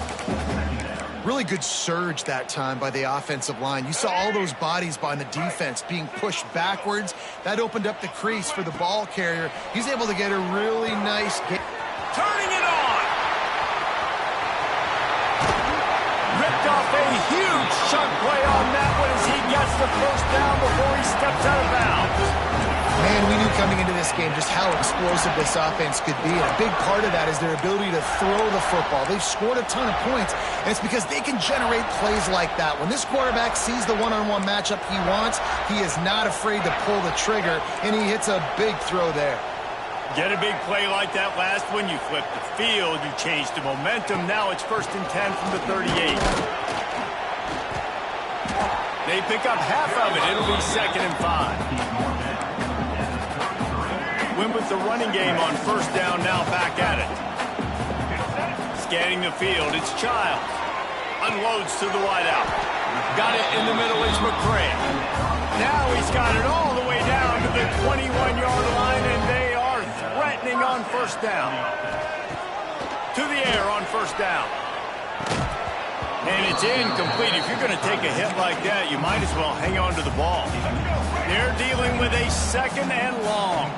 Speaker 3: Really good surge that time by the offensive line. You saw all those bodies behind the defense being pushed backwards. That opened up the crease for the ball carrier. He's able to get a really nice game.
Speaker 1: Turning it on! Ripped off a huge chunk play on that one as he gets the first down before he steps out of bounds.
Speaker 3: Man, we knew coming into this game just how explosive this offense could be, and a big part of that is their ability to throw the football. They've scored a ton of points, and it's because they can generate plays like that. When this quarterback sees the one-on-one matchup he wants, he is not afraid to pull the trigger, and he hits a big throw there.
Speaker 1: Get a big play like that last one, you flip the field, you change the momentum. Now it's 1st and 10 from the 38. They pick up half of it. It'll be 2nd and 5. Went with the running game on first down, now back at it. Scanning the field, it's Childs. Unloads to the wideout. Got it in the middle, it's McCray. Now he's got it all the way down to the 21-yard line, and they are threatening on first down. To the air on first down. And it's incomplete. If you're going to take a hit like that, you might as well hang on to the ball. They're dealing with a 2nd and long.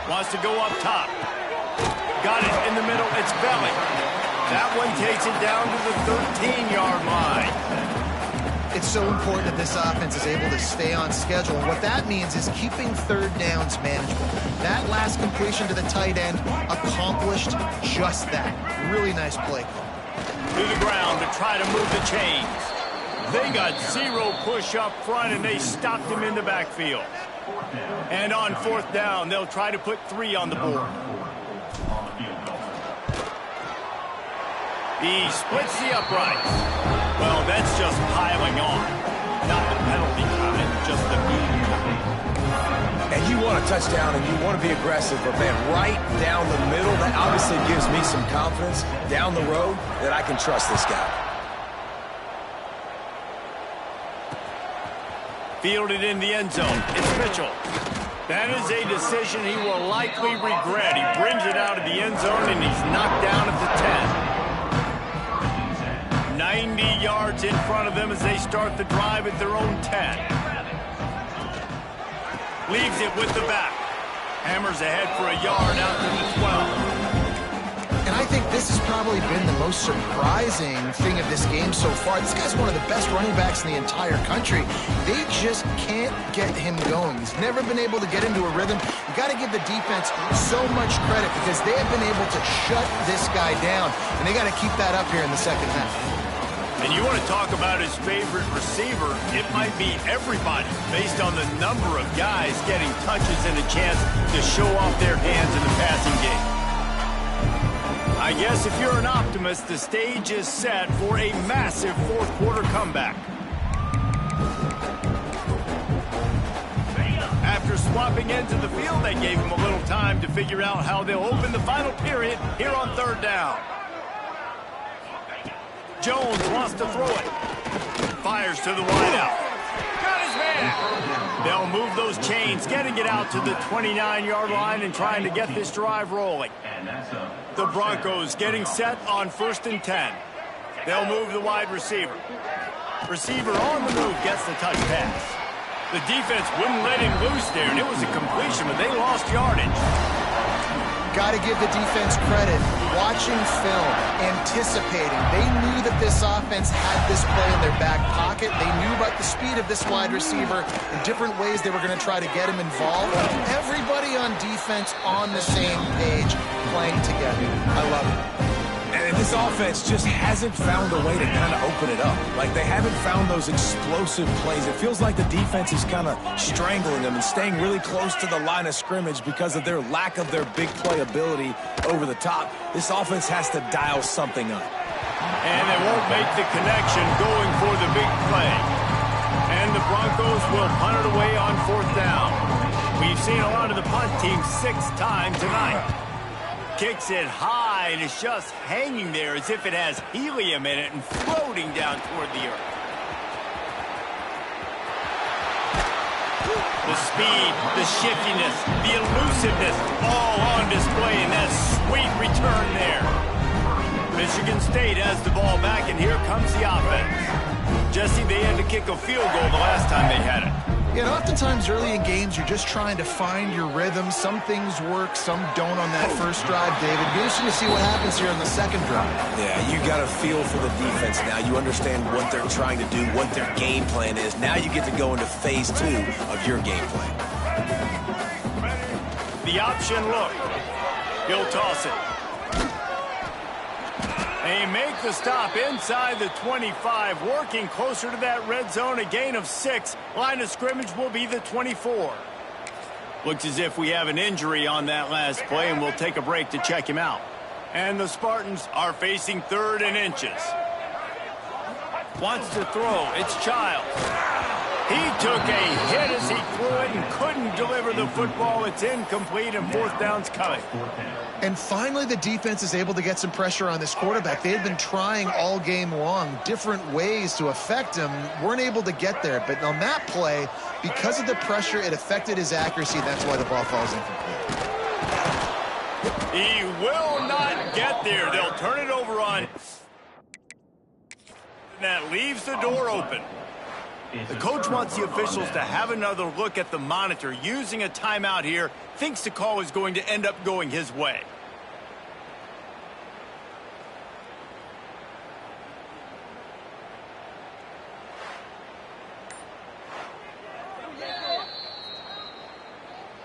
Speaker 1: Wants to go up top. Got it in the middle. It's Belly. That one takes it down to the 13-yard line.
Speaker 3: It's so important that this offense is able to stay on schedule. And what that means is keeping 3rd downs manageable. That last completion to the tight end accomplished just that. Really nice play call.
Speaker 1: To the ground to try to move the chains. They got 0 push up front, and they stopped him in the backfield. And on 4th down, they'll try to put 3 on the board. He splits the uprights. Well, that's just piling on. Not the penalty kind, just the mean kind.
Speaker 2: And you want a touchdown and you want to be aggressive, but man, right down the middle, that obviously gives me some confidence down the road that I can trust this guy.
Speaker 1: Fielded in the end zone. It's Mitchell. That is a decision he will likely regret. He brings it out of the end zone, and he's knocked down at the 10. 90 yards in front of them as they start the drive at their own 10. Leaves it with the back. Hammers ahead for a yard out to the 12.
Speaker 3: And I think this has probably been the most surprising thing of this game so far. This guy's one of the best running backs in the entire country. They just can't get him going. He's never been able to get into a rhythm. You got to give the defense so much credit because they have been able to shut this guy down, and they got to keep that up here in the second half.
Speaker 1: And you want to talk about his favorite receiver, it might be everybody based on the number of guys getting touches and a chance to show off their hands in the passing game. I guess if you're an optimist, the stage is set for a massive fourth-quarter comeback. After swapping ends of the field. They gave him a little time to figure out how they'll open the final period here on 3rd down. Jones wants to throw it. Fires to the wideout. Got his man. They'll move those chains, getting it out to the 29-yard line and trying to get this drive rolling. The Broncos getting set on 1st and 10. They'll move the wide receiver. Receiver on the move gets the touch pass. The defense wouldn't let him loose there, and it was a completion, but they lost yardage.
Speaker 3: Got to give the defense credit. Watching film, anticipating. They knew that this offense had this play in their back pocket. They knew about the speed of this wide receiver and different ways they were going to try to get him involved. Everybody on defense on the same page, playing together. I love it.
Speaker 2: And this offense just hasn't found a way to kind of open it up. Like, they haven't found those explosive plays. It feels like the defense is kind of strangling them and staying really close to the line of scrimmage because of their lack of their big play ability over the top. This offense has to dial something up.
Speaker 1: And they won't make the connection going for the big play. And the Broncos will punt it away on 4th down. We've seen a lot of the punt team 6 times tonight. Kicks it high, and it's just hanging there as if it has helium in it and floating down toward the earth. The speed, the shiftiness, the elusiveness, all on display in that sweet return there. Michigan State has the ball back, and here comes the offense. Jesse, they had to kick a field goal the last time they had it.
Speaker 3: Yeah, and oftentimes early in games, you're just trying to find your rhythm. Some things work, some don't on that first drive, David. Be interesting to see what happens here on the second drive.
Speaker 2: Yeah, you got a feel for the defense now. You understand what they're trying to do, what their game plan is. Now you get to go into phase 2 of your game plan.
Speaker 1: The option look. He'll toss it. They make the stop inside the 25, working closer to that red zone, a gain of 6. Line of scrimmage will be the 24. Looks as if we have an injury on that last play, and we'll take a break to check him out. And the Spartans are facing 3rd and inches. Wants to throw. It's Childs. He took a hit as he threw it and couldn't deliver the football. It's incomplete, and 4th down's coming.
Speaker 3: And finally, the defense is able to get some pressure on this quarterback. They had been trying all game long different ways to affect him. Weren't able to get there. But on that play, because of the pressure, it affected his accuracy. And that's why the ball falls incomplete.
Speaker 1: He will not get there. They'll turn it over on. That leaves the door open. The coach wants the officials to have another look at the monitor. Using a timeout here, thinks the call is going to end up going his way.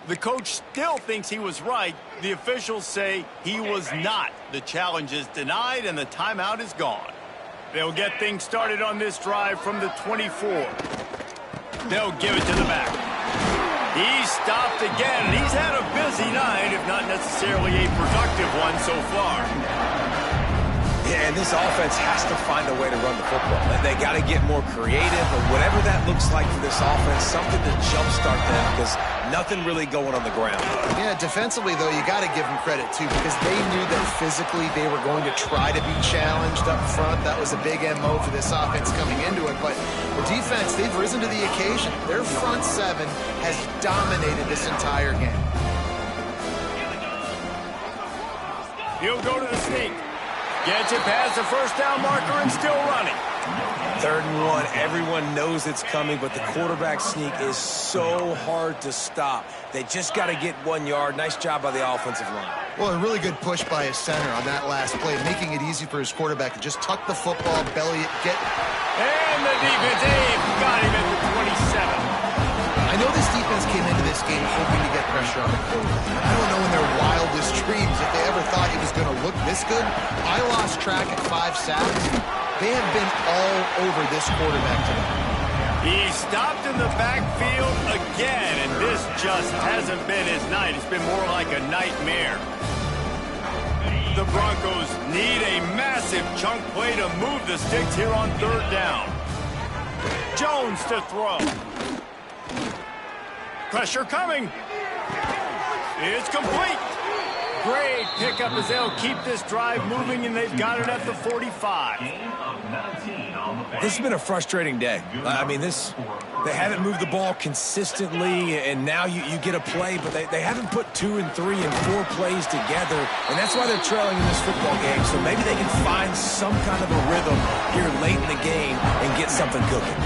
Speaker 1: The coach still thinks he was right. The officials say he was not. The challenge is denied, and the timeout is gone. They'll get things started on this drive from the 24. They'll give it to the back. He stopped again, and he's had a busy night, if not necessarily a productive one so far.
Speaker 2: Yeah, and this offense has to find a way to run the football. They got to get more creative, or whatever that looks like for this offense, something to jumpstart them, because nothing really going on the ground.
Speaker 3: Yeah, defensively, though, you got to give them credit, too, because they knew that physically they were going to try to be challenged up front. That was a big MO for this offense coming into it. But the defense, they've risen to the occasion. Their front 7 has dominated this entire game.
Speaker 1: He'll go to the sneak. Gets it past the first down marker and still running.
Speaker 2: 3rd and 1. Everyone knows it's coming, but the quarterback sneak is so hard to stop. They just got to get 1 yard. Nice job by the offensive line.
Speaker 3: Well, a really good push by his center on that last play, making it easy for his quarterback to just tuck the football, belly it, get...
Speaker 1: And the defense, got him at the 27.
Speaker 3: I know this defense came into this game hoping to get pressure on the quarterback. I don't know in their wildest dreams if they ever thought he was going to look this good. I lost track at 5 sacks. They have been all over this quarterback today.
Speaker 1: He stopped in the backfield again, and this just hasn't been his night. It's been more like a nightmare. The Broncos need a massive chunk play to move the sticks here on 3rd down. Jones to throw. Pressure coming. It's complete. Great pickup as they'll keep this drive moving, and they've got it at the 45.
Speaker 2: This has been a frustrating day. I mean, they haven't moved the ball consistently, and now you get a play, but they haven't put 2 and 3 and 4 plays together, and that's why they're trailing in this football game. So maybe they can find some kind of a rhythm here late in the game and get something cooking.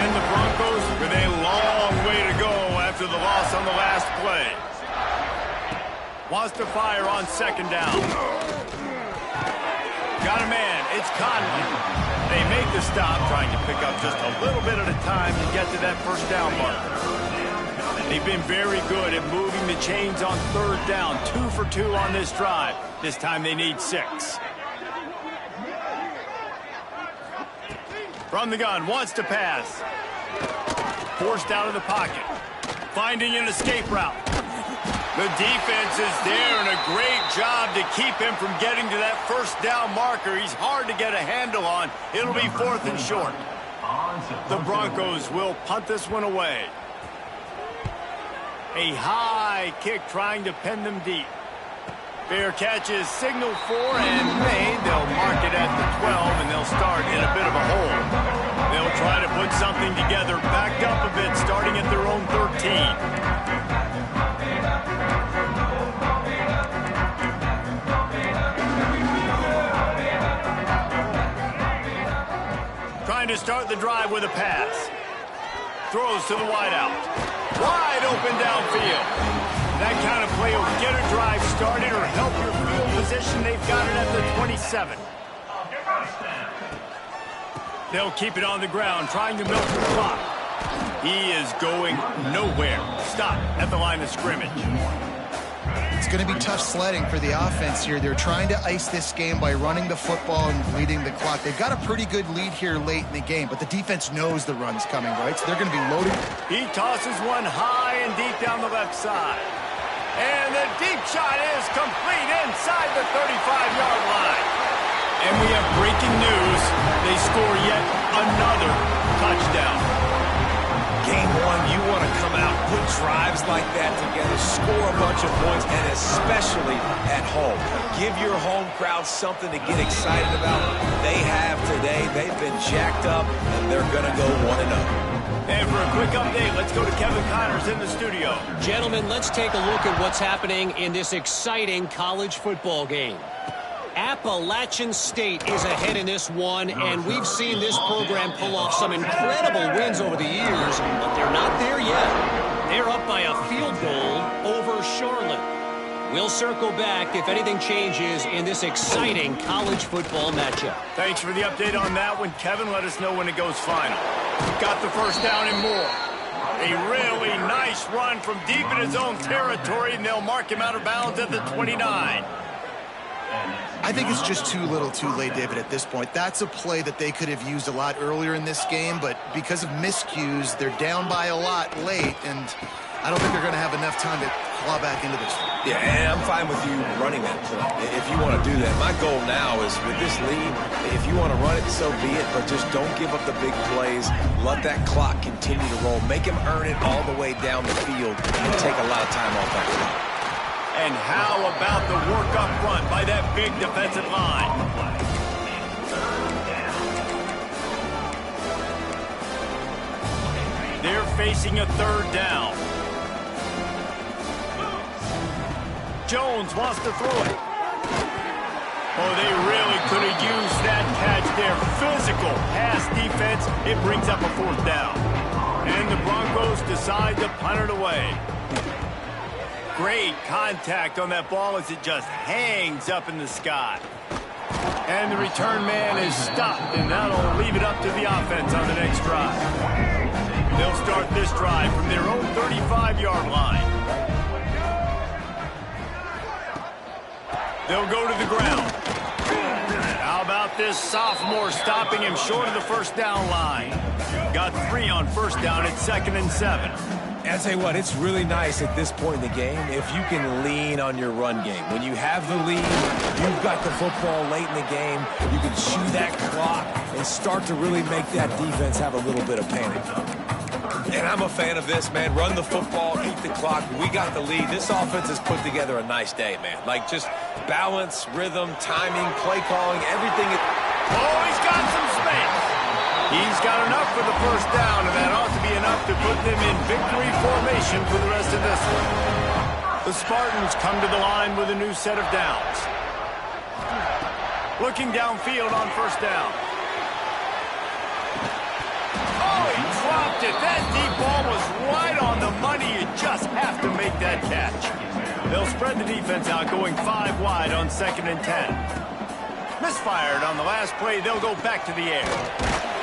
Speaker 1: And the Broncos with a long way to go after the loss on the last play. Wants to fire on second down. Got a man. It's Conley. They make the stop, trying to pick up just a little bit at a time to get to that first down mark. They've been very good at moving the chains on third down. 2 for 2 on this drive. This time they need 6. From the gun, wants to pass. Forced out of the pocket. Finding an escape route. The defense is there, and a great job to keep him from getting to that first down marker. He's hard to get a handle on. It'll be 4th and short. The Broncos will punt this one away. A high kick trying to pin them deep. Fair catch is signaled for and made. They'll mark it at the 12, and they'll start in a bit of a hole. They'll try to put something together, backed up a bit, starting at their own 13. Trying to start the drive with a pass. Throws to the wideout. Wide open downfield. That kind of play will get a drive started or help your field position. They've got it at the 27. They'll keep it on the ground, trying to milk the clock. He is going nowhere. Stop at the line of scrimmage.
Speaker 3: It's going to be tough sledding for the offense here. They're trying to ice this game by running the football and leading the clock. They've got a pretty good lead here late in the game, but the defense knows the run's coming, right? So they're going to be loaded.
Speaker 1: He tosses one high and deep down the left side. And the deep shot is complete inside the 35-yard line. And we have breaking news. They score yet another touchdown.
Speaker 2: Game 1, you want to come out, put drives like that together, score a bunch of points, and especially at home. Give your home crowd something to get excited about. They have today. They've been jacked up, and they're going to go 1-0.
Speaker 1: And for a quick update, let's go to Kevin Connors in the studio.
Speaker 4: Gentlemen, let's take a look at what's happening in this exciting college football game. Appalachian State is ahead in this one, and we've seen this program pull off some incredible wins over the years, but they're not there yet. They're up by a field goal over Charlotte. We'll circle back if anything changes in this exciting college football matchup.
Speaker 1: Thanks for the update on that one, Kevin. Let us know when it goes final. Got the first down and more. A really nice run from deep in his own territory, and they'll mark him out of bounds at the 29.
Speaker 3: I think it's just too little too late, David, at this point. That's a play that they could have used a lot earlier in this game, but because of miscues, they're down by a lot late, and I don't think they're going to have enough time to claw back into this.
Speaker 2: Yeah, and I'm fine with you running that play if you want to do that. My goal now is with this lead, if you want to run it, so be it, but just don't give up the big plays. Let that clock continue to roll. Make him earn it all the way down the field and take a lot of time off that clock.
Speaker 1: And how about the work up front by that big defensive line? They're facing a third down. Jones wants to throw it. Oh, they really could have used that catch there. Physical pass defense. It brings up a fourth down. And the Broncos decide to punt it away. Great contact on that ball as it just hangs up in the sky. And the return man is stopped, and that'll leave it up to the offense on the next drive. They'll start this drive from their own 35-yard line. They'll go to the ground. How about this sophomore stopping him short of the first down line? Got 3 on first down at 2nd and 7.
Speaker 2: And I'll tell you what, it's really nice at this point in the game if you can lean on your run game. When you have the lead, you've got the football late in the game, you can chew that clock and start to really make that defense have a little bit of panic. And I'm a fan of this, man. Run the football, keep the clock. We got the lead. This offense has put together a nice day, man. Like, just balance, rhythm, timing, play calling, everything.
Speaker 1: Oh, he's got some space. He's got enough for the first down, and that ought to be enough to put them in victory formation for the rest of this one. The Spartans come to the line with a new set of downs. Looking downfield on first down. Oh, he dropped it. That deep ball was right on the money. You just have to make that catch. They'll spread the defense out, going 5 wide on 2nd and 10. Misfired on the last play. They'll go back to the air.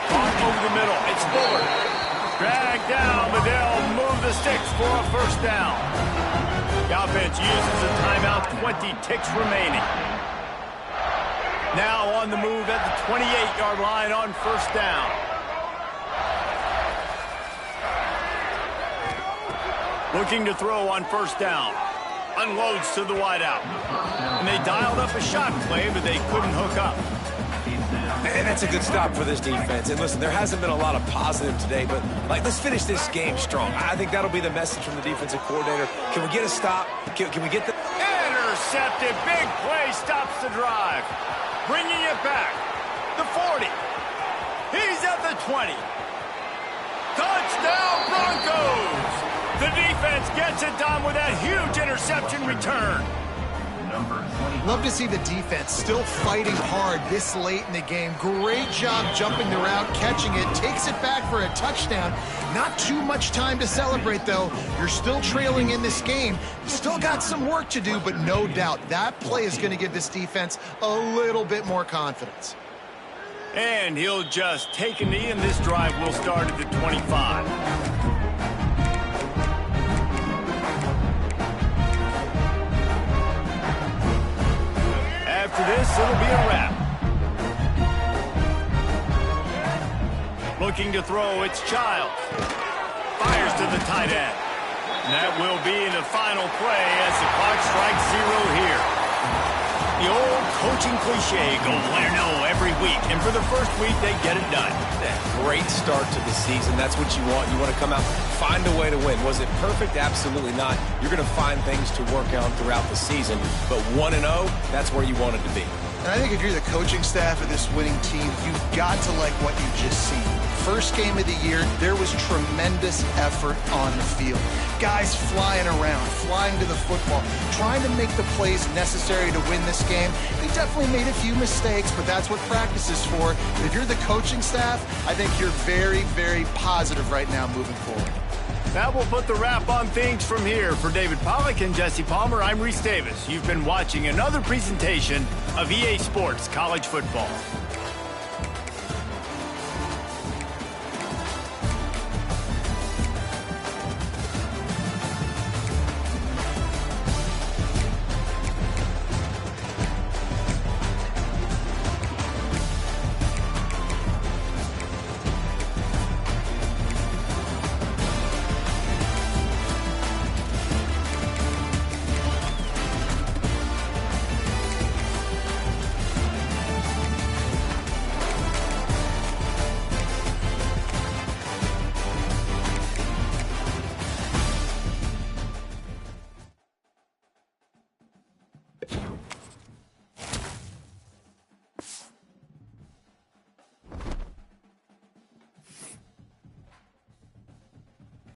Speaker 1: Caught over the middle. It's forward. Dragged down, but they'll move the sticks for a first down. The offense uses a timeout. 20 ticks remaining. Now on the move at the 28-yard line on first down. Looking to throw on first down. Unloads to the wideout. And they dialed up a shot play, but they couldn't hook up.
Speaker 2: And that's a good stop for this defense. And listen, there hasn't been a lot of positive today, but let's finish this game strong. I think that'll be the message from the defensive coordinator. Can we get a stop? Can we get the...
Speaker 1: Intercepted. Big play stops the drive. Bringing it back. The 40. He's at the 20. Touchdown Broncos! The defense gets it done with that huge interception return.
Speaker 3: Love to see the defense still fighting hard this late in the game. Great job jumping the route, catching it, takes it back for a touchdown. Not too much time to celebrate, though. You're still trailing in this game. You still got some work to do, but no doubt that play is going to give this defense a little bit more confidence.
Speaker 1: And he'll just take a knee, and this drive will start at the 25. After this, it'll be a wrap. Looking to throw, it's Childs. Fires to the tight end. And that will be the final play as the clock strikes 0 here. The old coaching cliche, go win or no every week. And for the first week, they get it done.
Speaker 2: That great start to the season. That's what you want. You want to come out, find a way to win. Was it perfect? Absolutely not. You're going to find things to work on throughout the season. But 1-0, that's where you want it to be.
Speaker 3: And I think if you're the coaching staff of this winning team, you've got to like what you've just seen. First game of the year, there was tremendous effort on the field. Guys flying around, flying to the football, trying to make the plays necessary to win this game. They definitely made a few mistakes, but that's what practice is for. If you're the coaching staff, I think you're very, very positive right now moving forward.
Speaker 1: That will put the wrap on things from here. For David Pollack and Jesse Palmer, I'm Reese Davis. You've been watching another presentation of EA Sports College Football.